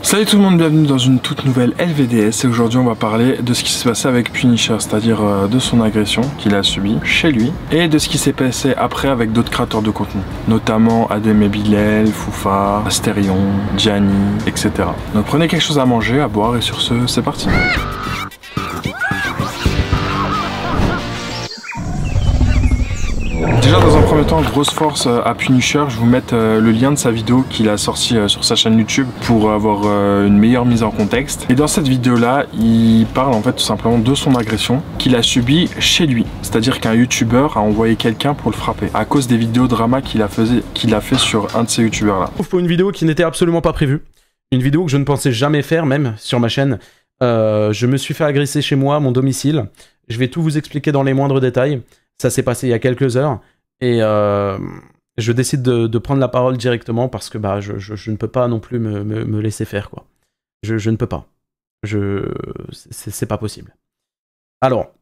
Salut tout le monde, bienvenue dans une toute nouvelle LVDS et aujourd'hui on va parler de ce qui s'est passé avec Punisher, c'est-à-dire de son agression qu'il a subie chez lui et de ce qui s'est passé après avec d'autres créateurs de contenu, notamment Adem Bilal, Foufa, Asterion, Gianni, etc. Donc prenez quelque chose à manger, à boire et sur ce, c'est parti. Déjà dans un premier temps, grosse force à Punisher, je vais vous mettre le lien de sa vidéo qu'il a sorti sur sa chaîne YouTube pour avoir une meilleure mise en contexte. Et dans cette vidéo là, il parle en fait tout simplement de son agression qu'il a subie chez lui. C'est-à-dire qu'un YouTuber a envoyé quelqu'un pour le frapper à cause des vidéos drama qu'il a fait sur un de ces YouTubers là. Pour une vidéo qui n'était absolument pas prévue, une vidéo que je ne pensais jamais faire même sur ma chaîne. Je me suis fait agresser chez moi, à mon domicile. Je vais tout vous expliquer dans les moindres détails. Ça s'est passé il y a quelques heures. Et je décide de prendre la parole directement parce que bah, je ne peux pas non plus me laisser faire, quoi. Je ne peux pas. C'est pas possible. Alors,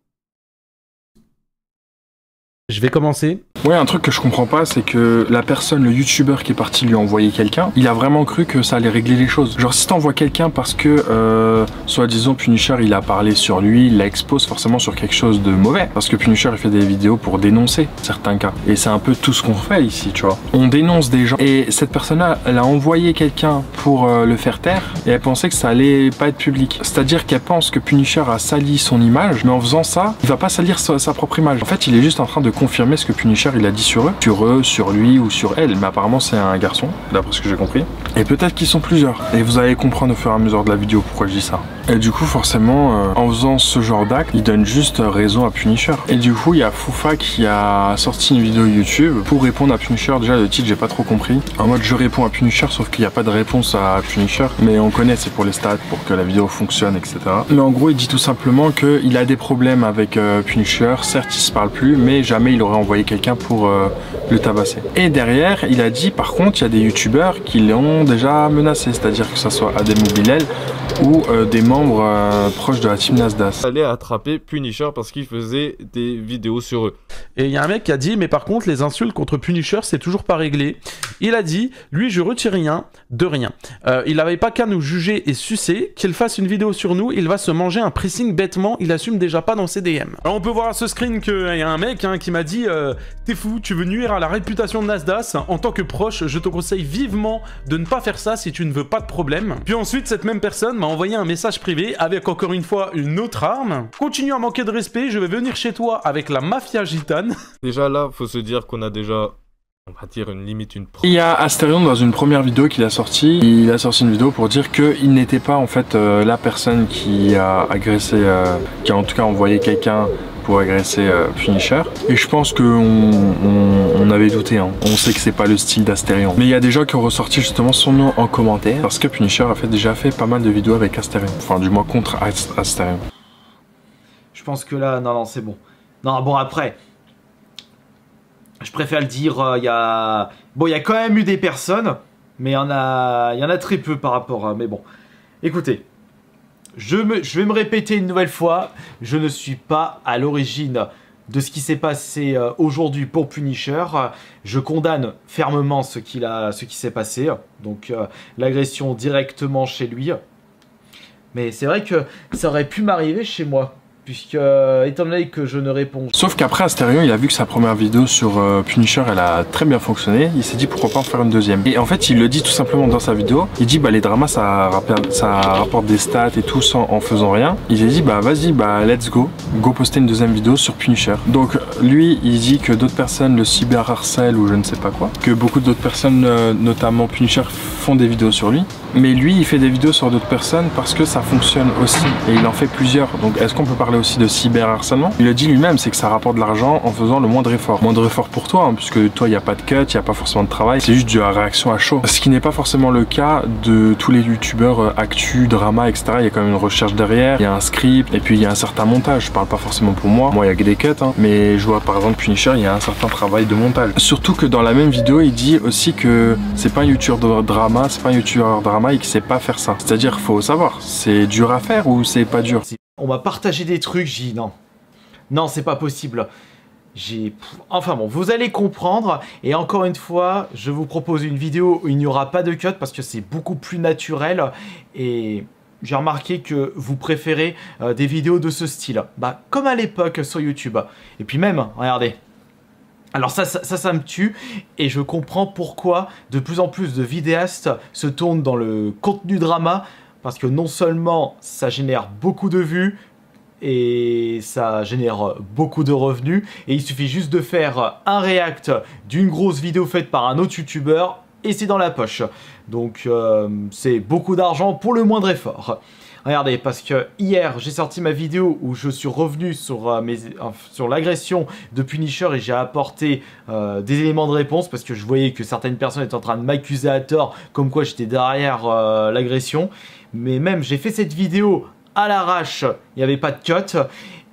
je vais commencer. Ouais, un truc que je comprends pas, c'est que la personne, le youtubeur qui est parti lui envoyer quelqu'un, il a vraiment cru que ça allait régler les choses. Genre si t'envoies quelqu'un parce que, soi-disant Punisher, il a parlé sur lui, il l'expose forcément sur quelque chose de mauvais. Parce que Punisher, il fait des vidéos pour dénoncer certains cas. Et c'est un peu tout ce qu'on fait ici, tu vois. On dénonce des gens. Et cette personne-là, elle a envoyé quelqu'un pour le faire taire, et elle pensait que ça allait pas être public. C'est-à-dire qu'elle pense que Punisher a sali son image, mais en faisant ça, il va pas salir sa propre image. En fait, il est juste en train de confirmer ce que Punisher il a dit sur eux, sur lui ou sur elle, mais apparemment c'est un garçon, d'après ce que j'ai compris. Et peut-être qu'ils sont plusieurs. Et vous allez comprendre au fur et à mesure de la vidéo pourquoi je dis ça. Et du coup, forcément, en faisant ce genre d'acte, il donne juste raison à Punisher. Et du coup, il y a Foufa qui a sorti une vidéo YouTube pour répondre à Punisher. Déjà, le titre, j'ai pas trop compris. En mode, je réponds à Punisher, sauf qu'il n'y a pas de réponse à Punisher. Mais on connaît, c'est pour les stats, pour que la vidéo fonctionne, etc. Mais en gros, il dit tout simplement qu'il a des problèmes avec Punisher. Certes, ils se parlent plus, mais jamais il aurait envoyé quelqu'un pour le tabasser. Et derrière, il a dit, par contre, il y a des youtubeurs qui l'ont déjà menacé, c'est-à-dire que ça soit Adem Bilal ou des membres proches de la team Nasdaq. Allait attraper Punisher parce qu'il faisait des vidéos sur eux. Et il y a un mec qui a dit, mais par contre, les insultes contre Punisher, c'est toujours pas réglé. Il a dit, lui, je retire rien de rien. Il n'avait pas qu'à nous juger et sucer, qu'il fasse une vidéo sur nous, il va se manger un pressing bêtement, il assume déjà pas dans ses DM. Alors on peut voir à ce screen qu'il y a un mec qui m'a dit, t'es fou, tu veux nuire à la réputation de Nasdaq. En tant que proche, je te conseille vivement de ne pas faire ça si tu ne veux pas de problème. Puis ensuite, cette même personne m'a envoyé un message privé avec encore une fois une autre arme. Continue à manquer de respect, je vais venir chez toi avec la mafia gitane. Déjà là, faut se dire qu'on a déjà, on va dire, une limite, une Il y a Asterion dans une première vidéo qu'il a sorti. Il a sorti une vidéo pour dire qu'il n'était pas en fait la personne qui a agressé, qui a en tout cas envoyé quelqu'un pour agresser Punisher. Et je pense qu'on avait douté, hein. On sait que c'est pas le style d'Asterion. Mais il y a des gens qui ont ressorti justement son nom en commentaire parce que Punisher a déjà fait pas mal de vidéos avec Asterion. Enfin du moins contre Asterion. Je pense que là, non, c'est bon. Non, bon, après, je préfère le dire, il y a quand même eu des personnes, mais il y en a très peu par rapport à... Mais bon, écoutez, je vais me répéter une nouvelle fois, je ne suis pas à l'origine de ce qui s'est passé aujourd'hui pour Punisher. Je condamne fermement ce qui s'est passé, donc l'agression directement chez lui. Mais c'est vrai que ça aurait pu m'arriver chez moi. Puisque, étant donné que je ne réponds... Sauf qu'après Asterion, il a vu que sa première vidéo sur Punisher, elle a très bien fonctionné. Il s'est dit pourquoi pas en faire une deuxième. Et en fait, il le dit tout simplement dans sa vidéo. Il dit, bah les dramas, ça rapporte des stats et tout en faisant rien. Il a dit, bah vas-y, bah let's go. Go poster une deuxième vidéo sur Punisher. Donc lui, il dit que d'autres personnes le cyberharcèlent ou je ne sais pas quoi. Que beaucoup d'autres personnes, notamment Punisher, font des vidéos sur lui. Mais lui, il fait des vidéos sur d'autres personnes parce que ça fonctionne aussi. Et il en fait plusieurs. Donc est-ce qu'on peut parler aussi de cyberharcèlement? Il le dit lui-même, c'est que ça rapporte de l'argent en faisant le moindre effort. Moindre effort pour toi, hein, puisque toi, il n'y a pas de cut, il n'y a pas forcément de travail. C'est juste de la réaction à chaud. Ce qui n'est pas forcément le cas de tous les youtubeurs actu, drama, etc. Il y a quand même une recherche derrière, il y a un script, et puis il y a un certain montage. Je parle pas forcément pour moi. Moi, il y a que des cuts, hein. Mais je vois par exemple Punisher, il y a un certain travail de montage. Surtout que dans la même vidéo, il dit aussi que c'est pas un youtubeur drama, c'est pas un youtubeur drama et qu'il sait pas faire ça. C'est-à-dire, faut savoir, c'est dur à faire ou c'est pas dur? On m'a partagé des trucs, j'ai dit non. Non, c'est pas possible. Enfin bon, vous allez comprendre. Et encore une fois, je vous propose une vidéo où il n'y aura pas de cut parce que c'est beaucoup plus naturel. Et j'ai remarqué que vous préférez des vidéos de ce style. Bah, comme à l'époque sur YouTube. Et puis même, regardez. Alors ça me tue. Et je comprends pourquoi de plus en plus de vidéastes se tournent dans le contenu drama. Parce que non seulement ça génère beaucoup de vues, et ça génère beaucoup de revenus, et il suffit juste de faire un react d'une grosse vidéo faite par un autre youtubeur et c'est dans la poche. Donc c'est beaucoup d'argent pour le moindre effort. Regardez, parce que hier j'ai sorti ma vidéo où je suis revenu sur l'agression de Punisher et j'ai apporté des éléments de réponse parce que je voyais que certaines personnes étaient en train de m'accuser à tort comme quoi j'étais derrière l'agression. Mais même j'ai fait cette vidéo à l'arrache, il n'y avait pas de cut,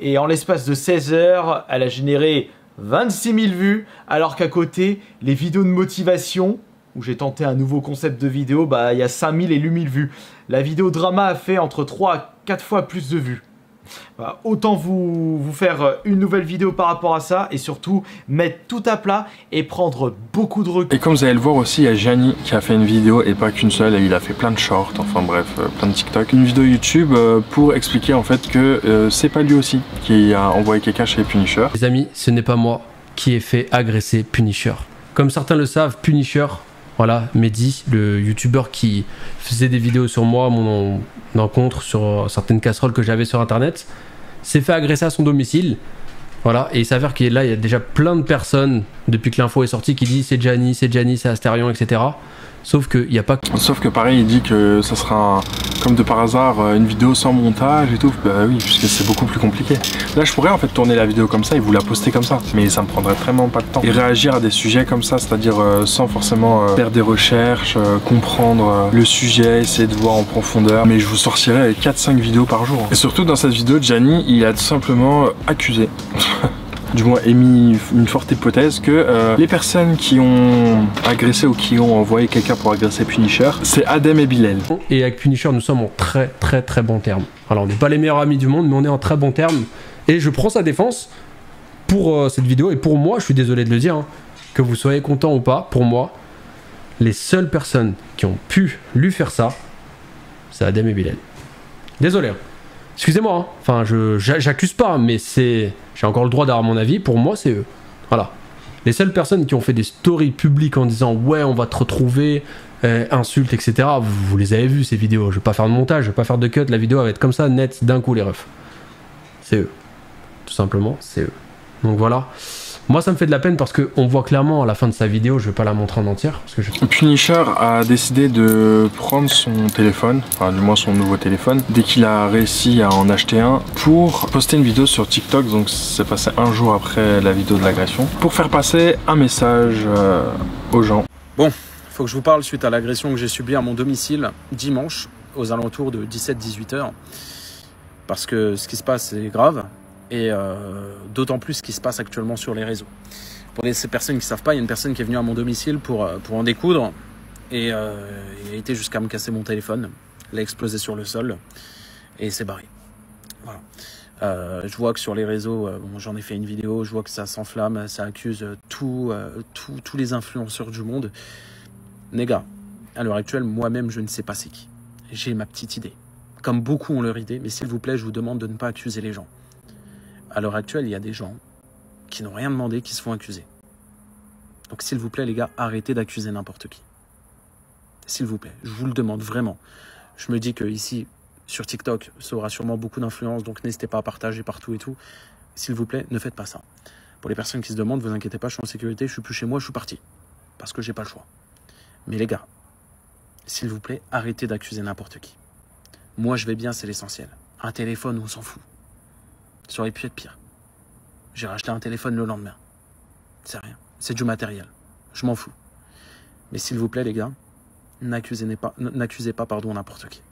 et en l'espace de 16 heures, elle a généré 26 000 vues, alors qu'à côté, les vidéos de motivation, où j'ai tenté un nouveau concept de vidéo, bah il y a 5 000 et 8 000 vues. La vidéo drama a fait entre 3 à 4 fois plus de vues. Bah, autant vous faire une nouvelle vidéo par rapport à ça et surtout mettre tout à plat et prendre beaucoup de recul. Et comme vous allez le voir aussi, il y a Gianni qui a fait une vidéo et pas qu'une seule, et il a fait plein de shorts, enfin bref, plein de TikTok. Une vidéo YouTube pour expliquer en fait que c'est pas lui aussi qui a envoyé quelqu'un chez Punisher. Les amis, ce n'est pas moi qui ai fait agresser Punisher. Comme certains le savent, Punisher, voilà, Mehdi, le youtubeur qui faisait des vidéos sur moi, mon encontre sur certaines casseroles que j'avais sur internet, s'est fait agresser à son domicile. Voilà, et il s'avère qu'il y a déjà plein de personnes, depuis que l'info est sortie, qui disent c'est Gianni, c'est Astérion, etc. Sauf qu'il n'y a pas... Sauf que pareil, il dit que ça sera, comme de par hasard, une vidéo sans montage et tout. Bah oui, puisque c'est beaucoup plus compliqué. Là, je pourrais en fait tourner la vidéo comme ça et vous la poster comme ça. Mais ça me prendrait vraiment pas de temps. Et réagir à des sujets comme ça, c'est-à-dire sans forcément faire des recherches, comprendre le sujet, essayer de voir en profondeur. Mais je vous sortirai 4-5 vidéos par jour. Et surtout, dans cette vidéo, Gianni, il a tout simplement accusé... du moins émis une forte hypothèse que les personnes qui ont agressé ou qui ont envoyé quelqu'un pour agresser Punisher, c'est Adem et Bilal. Et avec Punisher, nous sommes en très bons termes. Alors on n'est pas les meilleurs amis du monde, mais on est en très bons termes. Et je prends sa défense pour cette vidéo. Et pour moi, je suis désolé de le dire, hein, que vous soyez content ou pas, pour moi, les seules personnes qui ont pu lui faire ça, c'est Adem et Bilal. Désolé. Hein. Excusez-moi, hein. Enfin, j'accuse pas, mais j'ai encore le droit d'avoir mon avis. Pour moi, c'est eux. Voilà. Les seules personnes qui ont fait des stories publiques en disant ouais, on va te retrouver, insultes, etc. Vous les avez vues ces vidéos. Je vais pas faire de montage, je vais pas faire de cut. La vidéo va être comme ça, net, d'un coup, les refs. C'est eux. Tout simplement, c'est eux. Donc voilà. Moi, ça me fait de la peine parce qu'on voit clairement à la fin de sa vidéo, je vais pas la montrer en entière. Parce que Punisher a décidé de prendre son téléphone, enfin du moins son nouveau téléphone, dès qu'il a réussi à en acheter un, pour poster une vidéo sur TikTok, donc c'est passé un jour après la vidéo de l'agression, pour faire passer un message aux gens. Bon, faut que je vous parle suite à l'agression que j'ai subie à mon domicile dimanche, aux alentours de 17-18 heures. Parce que ce qui se passe est grave. Et d'autant plus ce qui se passe actuellement sur les réseaux. Pour ces personnes qui ne savent pas, il y a une personne qui est venue à mon domicile pour en découdre et il a été jusqu'à me casser mon téléphone, l'a explosé sur le sol et s'est barré. Voilà. Je vois que sur les réseaux, bon, j'en ai fait une vidéo, je vois que ça s'enflamme, ça accuse tous les influenceurs du monde. Les gars, à l'heure actuelle, moi-même, je ne sais pas c'est qui. J'ai ma petite idée. Comme beaucoup ont leur idée, mais s'il vous plaît, je vous demande de ne pas accuser les gens. À l'heure actuelle, il y a des gens qui n'ont rien demandé, qui se font accuser. Donc s'il vous plaît, les gars, arrêtez d'accuser n'importe qui. S'il vous plaît, je vous le demande vraiment. Je me dis que ici, sur TikTok, ça aura sûrement beaucoup d'influence, donc n'hésitez pas à partager partout et tout. S'il vous plaît, ne faites pas ça. Pour les personnes qui se demandent, vous inquiétez pas, je suis en sécurité, je suis plus chez moi, je suis parti. Parce que j'ai pas le choix. Mais les gars, s'il vous plaît, arrêtez d'accuser n'importe qui. Moi, je vais bien, c'est l'essentiel. Un téléphone, on s'en fout. Ça aurait pu être pire. J'ai racheté un téléphone le lendemain. C'est rien. C'est du matériel. Je m'en fous. Mais s'il vous plaît, les gars, n'accusez pas n'importe qui.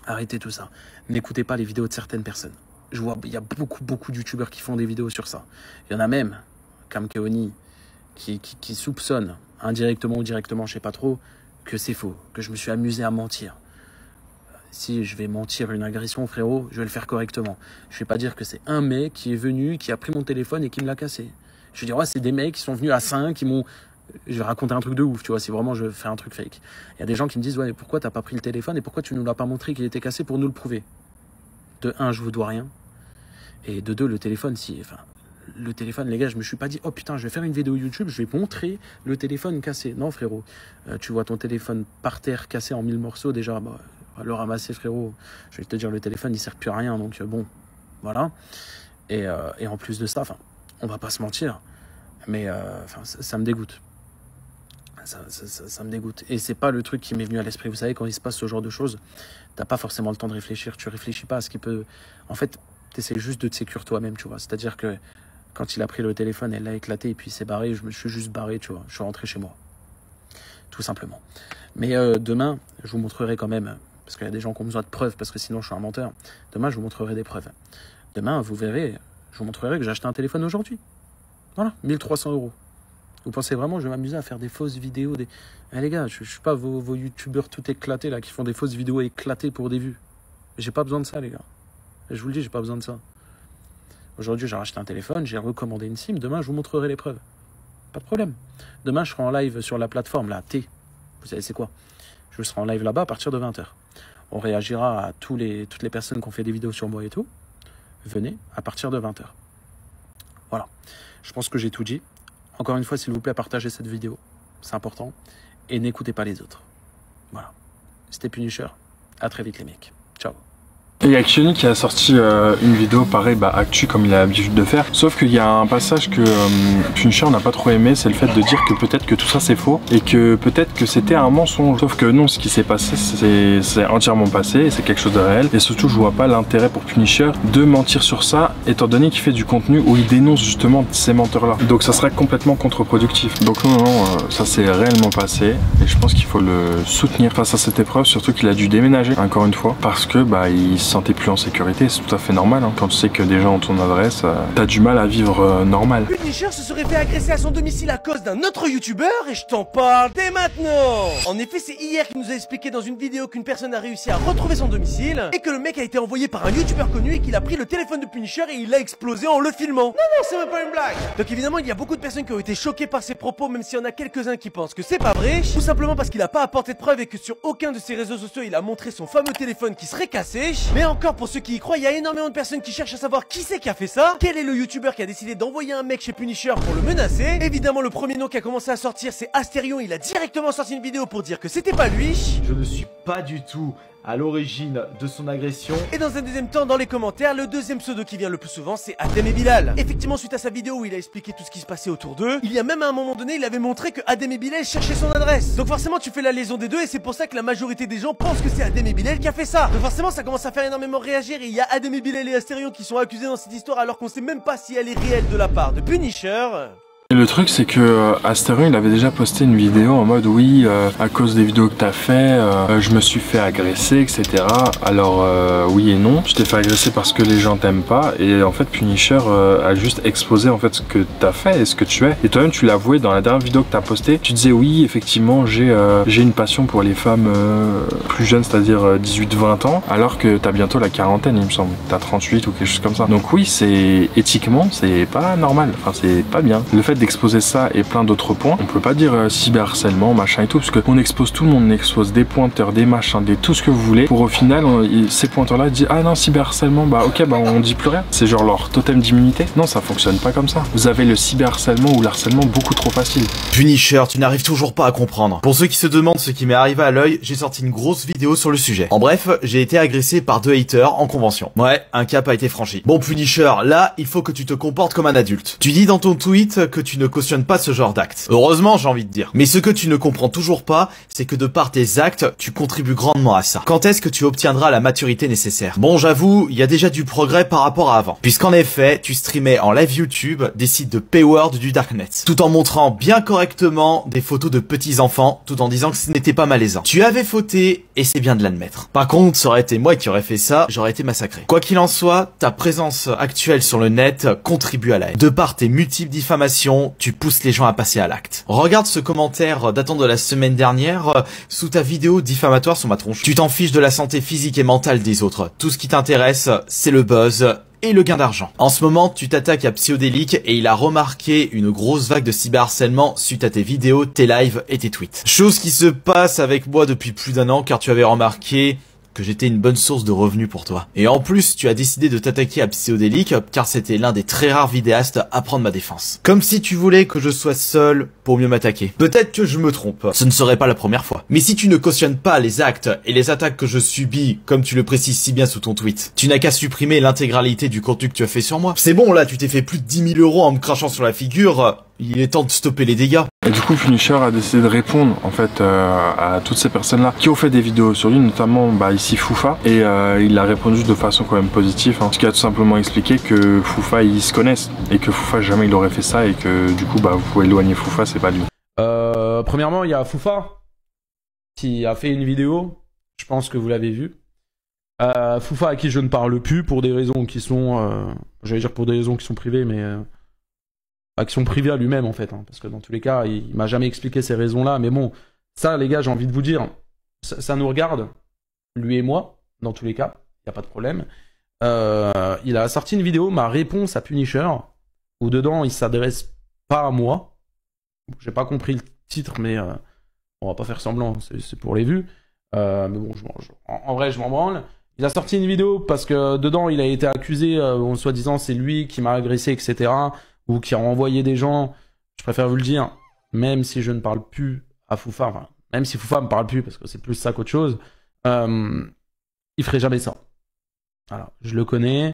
Arrêtez tout ça. N'écoutez pas les vidéos de certaines personnes. Je vois, il y a beaucoup de youtubeurs qui font des vidéos sur ça. Il y en a même, comme Keoni, qui soupçonne, indirectement ou directement, je sais pas trop, que c'est faux, que je me suis amusé à mentir. si je vais mentir une agression, frérot, je vais le faire correctement. Je vais pas dire que c'est un mec qui est venu, qui a pris mon téléphone et qui me l'a cassé. Je vais dire, ouais, c'est des mecs qui sont venus à 5, qui m'ont... Je vais raconter un truc de ouf, tu vois, si vraiment je fais un truc fake. Il y a des gens qui me disent, ouais, pourquoi t'as pas pris le téléphone et pourquoi tu nous l'as pas montré qu'il était cassé pour nous le prouver? De 1, je vous dois rien. Et de 2, le téléphone, le téléphone, les gars, je me suis pas dit, oh putain, je vais faire une vidéo YouTube, je vais montrer le téléphone cassé. Non, frérot, tu vois ton téléphone par terre cassé en 1000 morceaux, déjà, bah, le ramasser, frérot. Je vais te dire, le téléphone, il sert plus à rien, donc bon, voilà. Et en plus de ça, on va pas se mentir, mais ça me dégoûte. Ça me dégoûte. Et c'est pas le truc qui m'est venu à l'esprit. Vous savez, quand il se passe ce genre de choses, t'as pas forcément le temps de réfléchir. Tu réfléchis pas à ce qui peut... En fait, t'essaies juste de te sécuriser toi-même, tu vois. C'est-à-dire que quand il a pris le téléphone, elle l'a éclaté et puis il s'est barré, je me suis juste barré, tu vois. Je suis rentré chez moi. Tout simplement. Mais demain, je vous montrerai quand même, parce qu'il y a des gens qui ont besoin de preuves, parce que sinon je suis un menteur. Demain, je vous montrerai des preuves. Demain, vous verrez, je vous montrerai que j'ai acheté un téléphone aujourd'hui. Voilà, 1300 €. Vous pensez vraiment que je vais m'amuser à faire des fausses vidéos Eh les gars, je suis pas vos youtubeurs tout éclatés là, qui font des fausses vidéos éclatées pour des vues. J'ai pas besoin de ça, les gars. Je vous le dis, j'ai pas besoin de ça. Aujourd'hui, j'ai racheté un téléphone, j'ai recommandé une SIM. Demain, je vous montrerai les preuves. Pas de problème. Demain, je serai en live sur la plateforme, là, T. Vous savez, c'est quoi? Je serai en live là-bas à partir de 20 h. On réagira à toutes les personnes qui ont fait des vidéos sur moi et tout. Venez à partir de 20 h. Voilà. Je pense que j'ai tout dit. Encore une fois, s'il vous plaît, partagez cette vidéo. C'est important. Et n'écoutez pas les autres. Voilà. C'était Punisher. À très vite, les mecs. Ciao. Et il y a Xioni qui a sorti une vidéo pareil, actu comme il a l'habitude de faire. Sauf qu'il y a un passage que Punisher n'a pas trop aimé, c'est le fait de dire que peut-être que tout ça c'est faux et que peut-être que c'était un mensonge. Sauf que non, ce qui s'est passé c'est entièrement passé et c'est quelque chose de réel. Et surtout, je vois pas l'intérêt pour Punisher de mentir sur ça, étant donné qu'il fait du contenu où il dénonce justement ces menteurs-là. Donc ça serait complètement contre-productif. Donc non, ça s'est réellement passé et je pense qu'il faut le soutenir face à cette épreuve, surtout qu'il a dû déménager encore une fois parce que il se sentait plus en sécurité. C'est tout à fait normal, hein. Quand tu sais que des gens ont ton adresse, t'as du mal à vivre normal. Punisher se serait fait agresser à son domicile à cause d'un autre youtubeur et je t'en parle dès maintenant. En effet, c'est hier qu'il nous a expliqué dans une vidéo qu'une personne a réussi à retrouver son domicile et que le mec a été envoyé par un youtubeur connu et qu'il a pris le téléphone de Punisher et il l'a explosé en le filmant. Non, c'est même pas une blague. Donc évidemment, il y a beaucoup de personnes qui ont été choquées par ses propos, même s'il y en a quelques-uns qui pensent que c'est pas vrai, tout simplement parce qu'il a pas apporté de preuves et que sur aucun de ses réseaux sociaux il a montré son fameux téléphone qui serait cassé. Mais encore, pour ceux qui y croient, il y a énormément de personnes qui cherchent à savoir qui c'est qui a fait ça, quel est le youtubeur qui a décidé d'envoyer un mec chez Punisher pour le menacer. Évidemment, le premier nom qui a commencé à sortir, c'est Asterion. Il a directement sorti une vidéo pour dire que c'était pas lui. Je ne suis pas du tout à l'origine de son agression. Et dans un deuxième temps, dans les commentaires, le deuxième pseudo qui vient le plus souvent, c'est Adem et Bilal. Effectivement, suite à sa vidéo où il a expliqué tout ce qui se passait autour d'eux, il y a même à un moment donné, il avait montré que Adem et Bilal cherchaient son adresse. Donc forcément, tu fais la liaison des deux et c'est pour ça que la majorité des gens pensent que c'est Adem et Bilal qui a fait ça. Donc forcément, ça commence à faire énormément réagir et il y a Adem et Bilal et Asterion qui sont accusés dans cette histoire alors qu'on sait même pas si elle est réelle de la part de Punisher. Et le truc c'est que Asterion il avait déjà posté une vidéo en mode oui à cause des vidéos que t'as fait je me suis fait agresser etc. Alors oui et non, je t'ai fait agresser parce que les gens t'aiment pas et en fait Punisher a juste exposé en fait ce que t'as fait et ce que tu es. Et toi-même tu l'as avoué dans la dernière vidéo que t'as postée, tu disais oui effectivement j'ai une passion pour les femmes plus jeunes, c'est-à-dire 18-20 ans, alors que t'as bientôt la quarantaine il me semble, t'as 38 ou quelque chose comme ça. Donc oui c'est éthiquement c'est pas normal, enfin c'est pas bien. Le fait d'exposer ça et plein d'autres points, on peut pas dire cyberharcèlement machin et tout, parce qu'on expose tout le monde, on expose des pointeurs, des machins, des tout ce que vous voulez, pour au final ces pointeurs là disent ah non cyberharcèlement ok on dit plus rien, c'est genre leur totem d'immunité. Non ça fonctionne pas comme ça, vous avez le cyberharcèlement ou l'harcèlement beaucoup trop facile. Punisher, tu n'arrives toujours pas à comprendre. Pour ceux qui se demandent ce qui m'est arrivé à l'œil, j'ai sorti une grosse vidéo sur le sujet. En bref, j'ai été agressé par 2 haters en convention. Ouais, un cap a été franchi. Bon Punisher, là il faut que tu te comportes comme un adulte. Tu dis dans ton tweet que tu ne cautionnes pas ce genre d'actes. Heureusement, j'ai envie de dire. Mais ce que tu ne comprends toujours pas, c'est que de par tes actes, tu contribues grandement à ça. Quand est-ce que tu obtiendras la maturité nécessaire? Bon, j'avoue, il y a déjà du progrès par rapport à avant. Puisqu'en effet, tu streamais en live YouTube des sites de payword du Darknet. Tout en montrant bien correctement des photos de petits enfants, tout en disant que ce n'était pas malaisant. Tu avais fauté, et c'est bien de l'admettre. Par contre, ça aurait été moi qui aurais fait ça, j'aurais été massacré. Quoi qu'il en soit, ta présence actuelle sur le net contribue à la haine. De par tes multiples diffamations, pression, tu pousses les gens à passer à l'acte. Regarde ce commentaire datant de la semaine dernière sous ta vidéo diffamatoire sur ma tronche. Tu t'en fiches de la santé physique et mentale des autres. Tout ce qui t'intéresse, c'est le buzz et le gain d'argent. En ce moment, tu t'attaques à Psyodélique et il a remarqué une grosse vague de cyberharcèlement suite à tes vidéos, tes lives et tes tweets. Chose qui se passe avec moi depuis plus d'un an car tu avais remarqué que j'étais une bonne source de revenus pour toi. Et en plus, tu as décidé de t'attaquer à Psyodélique car c'était l'un des très rares vidéastes à prendre ma défense. Comme si tu voulais que je sois seul pour mieux m'attaquer. Peut-être que je me trompe, ce ne serait pas la première fois. Mais si tu ne cautionnes pas les actes et les attaques que je subis, comme tu le précises si bien sous ton tweet, tu n'as qu'à supprimer l'intégralité du contenu que tu as fait sur moi. C'est bon là, tu t'es fait plus de 10 000 € en me crachant sur la figure, il est temps de stopper les dégâts. Et du coup, Punisher a décidé de répondre en fait à toutes ces personnes-là qui ont fait des vidéos sur lui, notamment ici Foufa, et il a répondu de façon quand même positive, hein, ce qui a tout simplement expliqué que Foufa ils se connaissent et que Foufa jamais il aurait fait ça et que du coup vous pouvez éloigner Foufa, c'est pas lui. Premièrement, il y a Foufa qui a fait une vidéo, je pense que vous l'avez vu. Foufa à qui je ne parle plus pour des raisons qui sont, j'allais dire pour des raisons qui sont privées, mais qui sont privées à lui-même en fait, hein, parce que dans tous les cas, il m'a jamais expliqué ces raisons-là. Mais bon, ça les gars, j'ai envie de vous dire, ça nous regarde, lui et moi, dans tous les cas, il y a pas de problème. Il a sorti une vidéo, ma réponse à Punisher, où dedans il s'adresse pas à moi. J'ai pas compris le titre, mais on va pas faire semblant, c'est pour les vues. Mais bon, en vrai, je m'en branle. Il a sorti une vidéo parce que dedans, il a été accusé, en soi-disant, c'est lui qui m'a agressé, etc. Ou qui a envoyé des gens. Je préfère vous le dire, même si je ne parle plus à Foufa, enfin, même si Foufa me parle plus, parce que c'est plus ça qu'autre chose, il ferait jamais ça. Voilà, je le connais,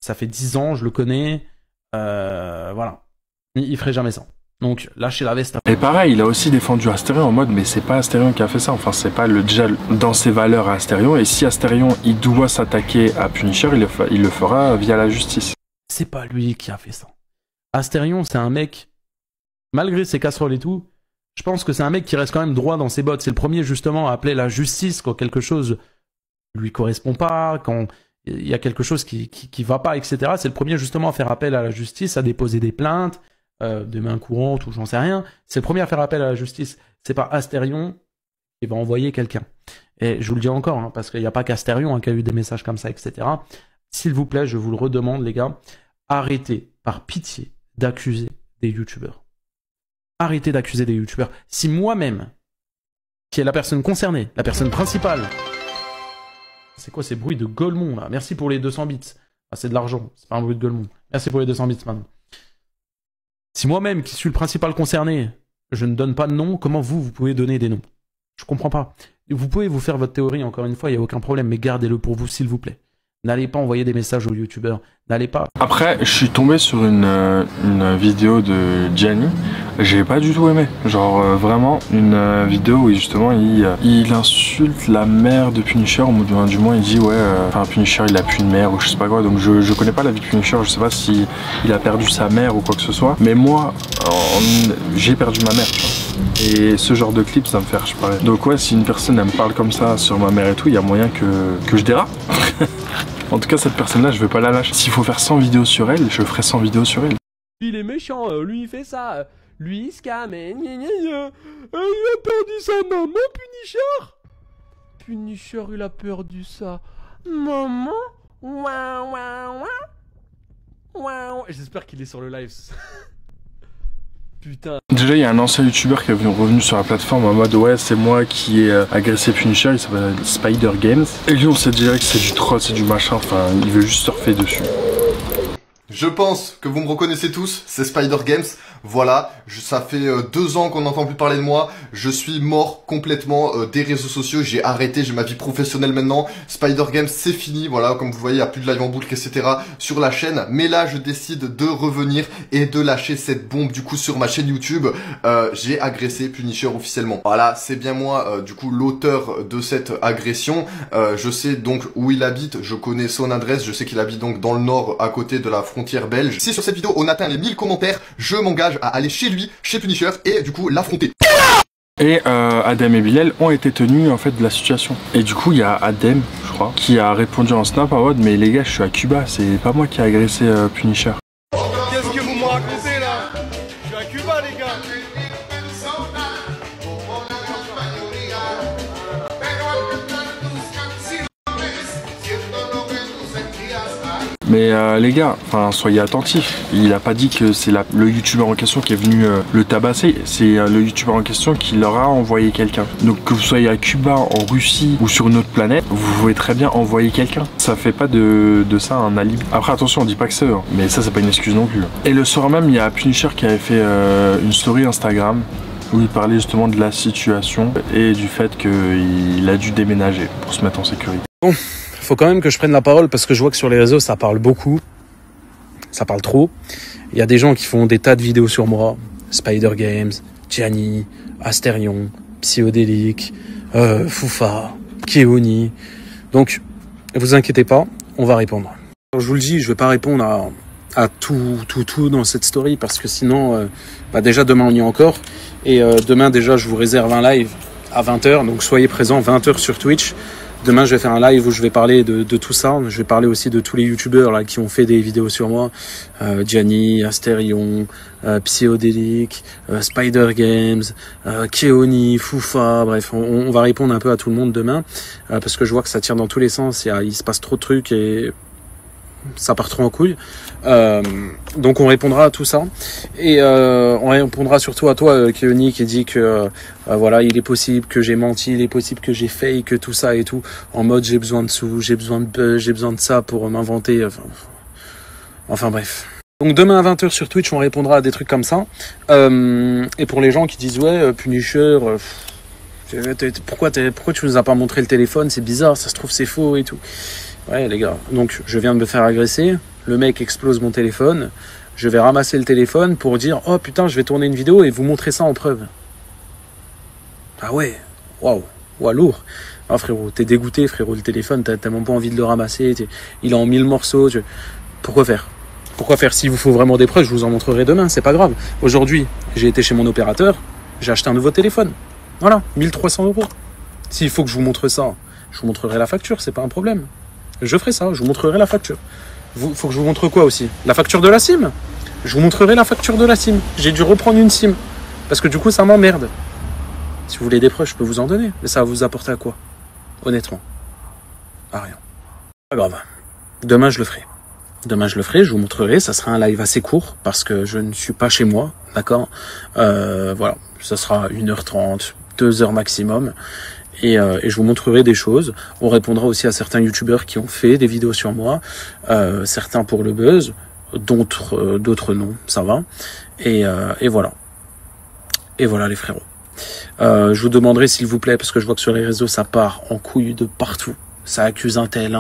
ça fait 10 ans, je le connais, voilà. Il ferait jamais ça. Donc, lâchez la veste. Et pareil, il a aussi défendu Astérion en mode, mais c'est pas Astérion qui a fait ça. Enfin, c'est pas déjà dans ses valeurs à Astérion. Et si Astérion, il doit s'attaquer à Punisher, il le fera via la justice. C'est pas lui qui a fait ça. Astérion, c'est un mec, malgré ses casseroles et tout, je pense que c'est un mec qui reste quand même droit dans ses bottes. C'est le premier, justement, à appeler la justice quand quelque chose lui correspond pas, quand il y a quelque chose qui va pas, etc. C'est le premier, justement, à faire appel à la justice, à déposer des plaintes, des mains courantes ou j'en sais rien. C'est le premier à faire appel à la justice. C'est pas Astérion qui va envoyer quelqu'un. Et je vous le dis encore, hein, parce qu'il n'y a pas qu'Astérion qui a eu des messages comme ça, etc. S'il vous plaît, je vous le redemande, les gars, arrêtez, par pitié, d'accuser des youtubeurs. Arrêtez d'accuser des youtubeurs. Si moi-même, qui est la personne concernée, la personne principale... C'est quoi ces bruits de Golemon, là? Merci pour les 200 bits. Ah, c'est de l'argent, c'est pas un bruit de Golemon. Merci pour les 200 bits, maintenant. Si moi-même, qui suis le principal concerné, je ne donne pas de nom, comment vous pouvez donner des noms? Je comprends pas. Vous pouvez vous faire votre théorie, encore une fois, il n'y a aucun problème, mais gardez-le pour vous, s'il vous plaît. N'allez pas envoyer des messages aux youtubeurs. N'allez pas... Après, je suis tombé sur une vidéo de Gianni. J'ai pas du tout aimé. Genre, vraiment, une vidéo où justement, il insulte la mère de Punisher. Au bout du moins, il dit, ouais, enfin, Punisher, il a plus de mère ou je sais pas quoi. Donc, je connais pas la vie de Punisher. Je sais pas si il a perdu sa mère ou quoi que ce soit. Mais moi, j'ai perdu ma mère, tu vois. Et ce genre de clip, ça me fait archi pareil. Donc, ouais, si une personne, elle me parle comme ça sur ma mère et tout, il y a moyen que je dérape. En tout cas, cette personne-là, je vais pas la lâcher. S'il faut faire 100 vidéos sur elle, je ferai 100 vidéos sur elle. Il est méchant, lui il fait ça, lui il scam, il a perdu sa maman, Punisher. Punisher, il a perdu sa maman. J'espère qu'il est sur le live. Putain. Déjà, il y a un ancien youtubeur qui est revenu sur la plateforme en mode ouais, c'est moi qui ai agressé Punisher, il s'appelle Spider Games. Et lui, on sait direct que c'est du troll, c'est du machin, enfin, il veut juste surfer dessus. Je pense que vous me reconnaissez tous, c'est Spider Games. Voilà, ça fait 2 ans qu'on n'entend plus parler de moi. Je suis mort complètement des réseaux sociaux. J'ai arrêté, j'ai ma vie professionnelle maintenant. Spider Games, c'est fini. Voilà, comme vous voyez, il n'y a plus de live en boucle, etc. sur la chaîne. Mais là, je décide de revenir et de lâcher cette bombe du coup sur ma chaîne YouTube. J'ai agressé Punisher officiellement. Voilà, c'est bien moi, du coup, l'auteur de cette agression. Je sais donc où il habite, je connais son adresse. Je sais qu'il habite donc dans le nord, à côté de la frontière belge. Si sur cette vidéo, on atteint les 1000 commentaires, je m'engage à aller chez lui, chez Punisher, et du coup l'affronter. Et Adem et Bilal ont été tenus en fait de la situation. Et du coup il y a Adem, je crois, qui a répondu en snap en mode mais les gars je suis à Cuba, c'est pas moi qui ai agressé Punisher. Qu'est-ce que vous me racontez là? Mais les gars, enfin soyez attentifs. Il a pas dit que c'est le youtubeur en question qui est venu le tabasser. C'est le youtubeur en question qui leur a envoyé quelqu'un. Donc que vous soyez à Cuba, en Russie ou sur une autre planète, vous pouvez très bien envoyer quelqu'un. Ça fait pas de ça un alibi. Après attention, on dit pas que c'est eux, hein. Mais ça c'est pas une excuse non plus. Et le soir même, il y a Punisher qui avait fait une story Instagram où il parlait justement de la situation et du fait qu'il a dû déménager pour se mettre en sécurité. Bon, faut quand même que je prenne la parole parce que je vois que sur les réseaux ça parle beaucoup, ça parle trop. Il y a des gens qui font des tas de vidéos sur moi, Spider Games, Gianni, Asterion, Psyodélique, Foufa, Keoni. Donc, vous inquiétez pas, on va répondre. Alors, je vous le dis, je vais pas répondre à tout dans cette story parce que sinon, déjà demain on y est encore. Et demain déjà je vous réserve un live à 20h, donc soyez présents 20h sur Twitch. Demain, je vais faire un live où je vais parler de tout ça. Je vais parler aussi de tous les youtubeurs là qui ont fait des vidéos sur moi. Gianni, Asterion, Psyodélique, Spider Games, Keoni, Foufa, bref, on va répondre un peu à tout le monde demain. Parce que je vois que ça tire dans tous les sens, il se passe trop de trucs et ça part trop en couille. Donc on répondra à tout ça. Et on répondra surtout à toi, Keoni, qui dit que voilà, il est possible que j'ai menti, il est possible que j'ai fake, tout ça et tout. En mode j'ai besoin de sous, j'ai besoin de buzz, j'ai besoin de ça pour m'inventer. Enfin bref. Donc demain à 20h sur Twitch, on répondra à des trucs comme ça. Et pour les gens qui disent ouais, Punisher, pourquoi tu nous as pas montré le téléphone, c'est bizarre, ça se trouve c'est faux et tout. Ouais les gars, donc je viens de me faire agresser, le mec explose mon téléphone, je vais ramasser le téléphone pour dire oh putain je vais tourner une vidéo et vous montrer ça en preuve. Ah ouais, waouh, lourd. Ah frérot, t'es dégoûté frérot, le téléphone, t'as même pas envie de le ramasser, il est en 1000 morceaux, pourquoi faire? Pourquoi faire? S'il vous faut vraiment des preuves, je vous en montrerai demain, c'est pas grave. Aujourd'hui, j'ai été chez mon opérateur, j'ai acheté un nouveau téléphone. Voilà, 1300 €. S'il faut que je vous montre ça, je vous montrerai la facture, c'est pas un problème. Je ferai ça, je vous montrerai la facture. Faut que je vous montre quoi aussi? La facture de la SIM. Je vous montrerai la facture de la SIM. J'ai dû reprendre une SIM. Parce que du coup, ça m'emmerde. Si vous voulez des preuves, je peux vous en donner. Mais ça va vous apporter à quoi? Honnêtement. À rien. Pas grave. Demain, je le ferai. Demain, je le ferai, je vous montrerai. Ça sera un live assez court parce que je ne suis pas chez moi. D'accord? Voilà. Ça sera 1h30, 2h maximum. Et je vous montrerai des choses. On répondra aussi à certains youtubeurs qui ont fait des vidéos sur moi, certains pour le buzz, d'autres non, ça va. Et voilà. Et voilà les frérots. Je vous demanderai s'il vous plaît, parce que je vois que sur les réseaux ça part en couille de partout. Ça accuse un tel.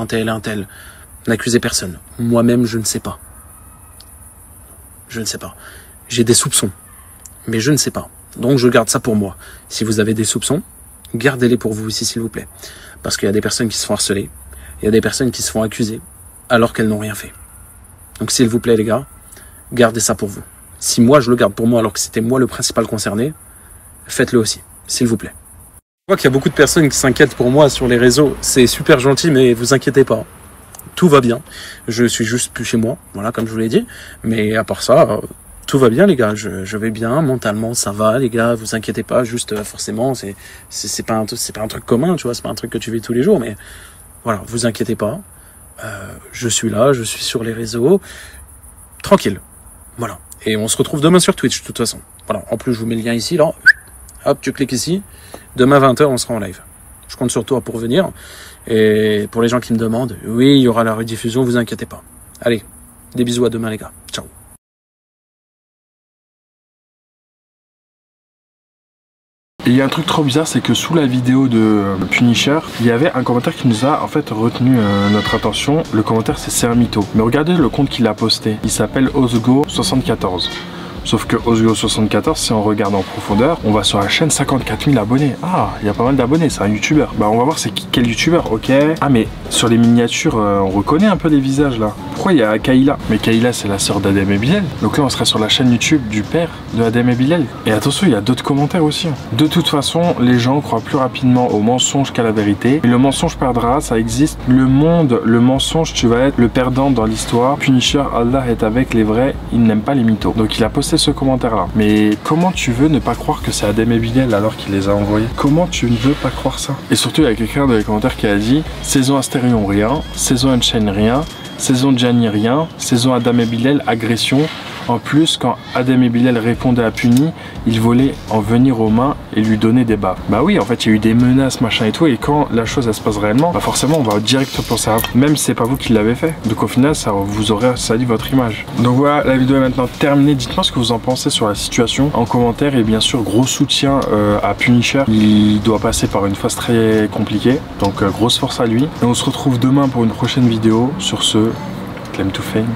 N'accusez personne. Moi-même je ne sais pas. Je ne sais pas. J'ai des soupçons, mais je ne sais pas. Donc je garde ça pour moi. Si vous avez des soupçons, gardez-les pour vous aussi, s'il vous plaît. Parce qu'il y a des personnes qui se font harceler. Il y a des personnes qui se font accuser alors qu'elles n'ont rien fait. Donc, s'il vous plaît, les gars, gardez ça pour vous. Si moi, je le garde pour moi alors que c'était moi le principal concerné, faites-le aussi, s'il vous plaît. Je vois qu'il y a beaucoup de personnes qui s'inquiètent pour moi sur les réseaux. C'est super gentil, mais vous inquiétez pas. Tout va bien. Je suis juste plus chez moi, voilà, comme je vous l'ai dit. Mais à part ça... tout va bien les gars, je vais bien, mentalement ça va les gars, vous inquiétez pas, juste forcément c'est pas un truc commun, tu vois, c'est pas un truc que tu vis tous les jours, mais voilà, vous inquiétez pas, je suis là, je suis sur les réseaux, tranquille, voilà, et on se retrouve demain sur Twitch de toute façon, voilà, en plus je vous mets le lien ici, là, hop, tu cliques ici, demain 20h on sera en live, je compte sur toi pour venir, et pour les gens qui me demandent, oui, il y aura la rediffusion, vous inquiétez pas, allez, des bisous à demain les gars, ciao. Et il y a un truc trop bizarre, c'est que sous la vidéo de Punisher, il y avait un commentaire qui nous a en fait retenu notre attention. Le commentaire c'est un mytho. Mais regardez le compte qu'il a posté. Il s'appelle Osgo74. Sauf que Osgo74, si on regarde en profondeur, on va sur la chaîne 54 000 abonnés. Ah, il y a pas mal d'abonnés, c'est un youtubeur. Bah on va voir c'est quel youtubeur, ok. Ah mais sur les miniatures, on reconnaît un peu les visages là. Pourquoi il y a Kayla? Mais Kayla c'est la sœur d'Adem et Bilal. Donc là on serait sur la chaîne YouTube du père de Adem et Bilal. Et attention, il y a d'autres commentaires aussi. De toute façon, les gens croient plus rapidement au mensonge qu'à la vérité. Et le mensonge perdra, ça existe. Le monde, le mensonge, tu vas être le perdant dans l'histoire. Punisher, Allah est avec les vrais, il n'aime pas les mythos. Donc il a posté ce commentaire là. Mais comment tu veux ne pas croire que c'est Adem et Bilal alors qu'il les a envoyés? Comment tu ne veux pas croire ça? Et surtout il y a quelqu'un dans les commentaires qui a dit saison Asterion rien, saison Unchained rien, Saison Gianni, rien. Saison Adam et Bilal, agression. En plus, quand Adam et Bilal répondaient à Puni, ils voulaient en venir aux mains et lui donner des bas. Bah oui, en fait, il y a eu des menaces, machin et tout, et quand la chose, elle se passe réellement, bah forcément, on va direct penser à vous, même si c'est pas vous qui l'avez fait. Donc au final, ça vous aurez sali votre image. Donc voilà, la vidéo est maintenant terminée. Dites-moi ce que vous en pensez sur la situation en commentaire, et bien sûr, gros soutien à Punisher. Il doit passer par une phase très compliquée, donc grosse force à lui. Et on se retrouve demain pour une prochaine vidéo. Sur ce, claim to fame.